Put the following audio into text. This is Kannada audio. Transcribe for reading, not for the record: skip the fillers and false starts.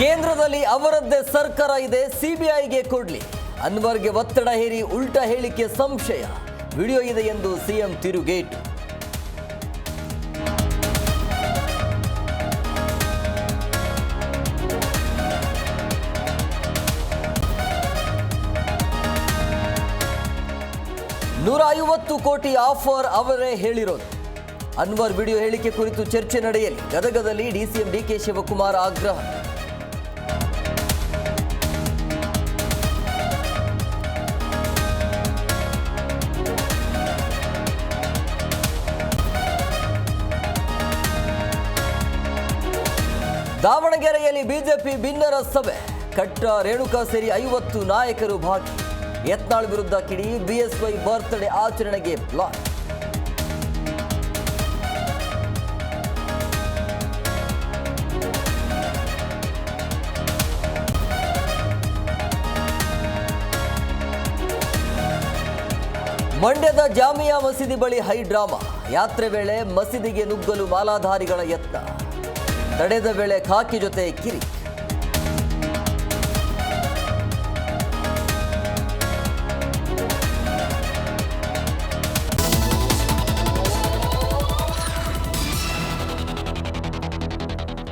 ಕೇಂದ್ರದಲ್ಲಿ ಅವರದ್ದೇ ಸರ್ಕಾರ ಇದೆ, ಸಿಬಿಐಗೆ ಕೊಡ್ಲಿ. ಅನ್ವರ್ಗೆ ಒತ್ತಡ ಹೇರಿ ಉಲ್ಟಾ ಹೇಳಿಕೆ ಸಂಶಯ. ವಿಡಿಯೋ ಇದೆ ಎಂದು ಸಿಎಂ ತಿರುಗೇಟು. $150 ಕೋಟಿ ಆಫರ್ ಅವರೇ ಹೇಳಿರೋದು. ಅನ್ವರ್ ವಿಡಿಯೋ ಹೇಳಿಕೆ ಕುರಿತು ಚರ್ಚೆ ನಡೆಯಲಿ. ಗದಗದಲ್ಲಿ ಡಿಸಿಎಂ ಡಿಕೆ ಶಿವಕುಮಾರ್ ಆಗ್ರಹ. ದಾವಣಗೆರೆಯಲ್ಲಿ ಬಿಜೆಪಿ ಭಿನ್ನರ ಸಭೆ. ಕಟ್ಟ ರೇಣುಕಾ ಸೇರಿ 50 ನಾಯಕರು ಭಾಗಿ. ಯತ್ನಾಳ್ ವಿರುದ್ಧ ಕಿಡಿ. ಬಿಎಸ್ವೈ ಬರ್ತ್ಡೇ ಆಚರಣೆಗೆ ಪ್ಲಾನ್. ಮಂಡ್ಯದ ಜಾಮಿಯಾ ಮಸೀದಿ ಬಳಿ ಹೈ ಡ್ರಾಮಾ. ಯಾತ್ರೆ ವೇಳೆ ಮಸೀದಿಗೆ ನುಗ್ಗಲು ಮಾಲಾಧಾರಿಗಳ ಯತ್ನ. ತಡೆದ ವೇಳೆ ಖಾಕಿ ಜೊತೆ ಕಿರಿ.